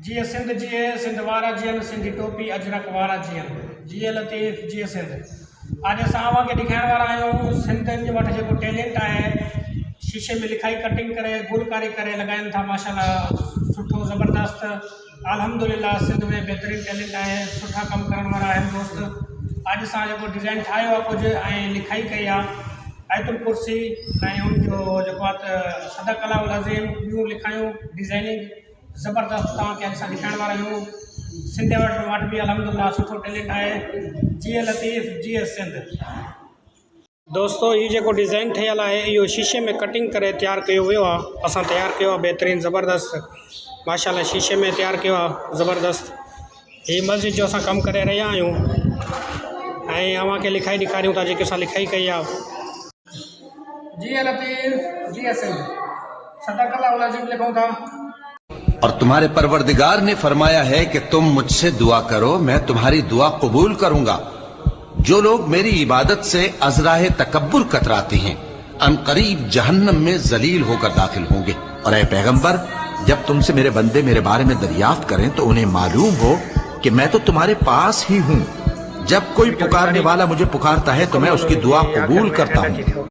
जीअं सिंध जीए सिंध वारा जीअं सिंधी टोपी अजरक वारा जीअं लतीफ़ जीअं सिंध। अॼु असां अव्हांखे ॾेखारण वारा आहियूं सिंधियुनि जे वटि जेको टैलेंट आहे। शीशे में लिखाई कटिंग करे गुलकारी करे लॻाइनि था माशाल्लाह सुठो ज़बरदस्त। अल्हम्दुलिल्लाह सिंध में बहितरीनु टैलेंट आहे, सुठा कमु करण वारा आहिनि दोस्त। अॼु असां जेको डिज़ाइन ठाहियो आहे कुझु ऐं लिखाई कई आहे आयतुल कुर्सी ऐं उनजो जेको आहे सदक अलाउल अज़ीम ॿियूं लिखायूं डिज़ाइनिंग ज़बरदस्त तव्हांखे अॼु असां ॾेखारण वारा आहियूं। सिंध वटि बि अल्हम्दुलिल्लाह सुठो टैलेंट आहे। जीअं लतीफ़ जीअं सिंध। दोस्तो ये जेको डिज़ाइन ठहियल आहे इहो शीशे में कटिंग करे तैयार कयो वियो आहे। असां तैयार कयो आहे बहितरीनु ज़बरदस्त माशाल्लाह शीशे में तैयार कयो आहे ज़बरदस्त। हीअ मस्जिद जो असां कमु करे रहिया आहियूं ऐं अव्हांखे लिखाई ॾेखारियूं था जेके असां लिखाई कई आहे। जीअं लतीफ़ जीअं सिंध सदक अलाउल अज़ीम लिखूं था। और तुम्हारे परवरदिगार ने फरमाया है कि तुम मुझसे दुआ करो मैं तुम्हारी दुआ कबूल करूंगा। जो लोग मेरी इबादत से अज़राह तकब्बुर कतराते हैं अनकरीब जहन्नम में जलील होकर दाखिल होंगे। और ऐ पैगंबर जब तुमसे मेरे बंदे मेरे बारे में दरियाफ्त करें तो उन्हें मालूम हो कि मैं तो तुम्हारे पास ही हूँ। जब कोई पुकारने वाला मुझे पुकारता है तो मैं उसकी दुआ कबूल करता हूँ।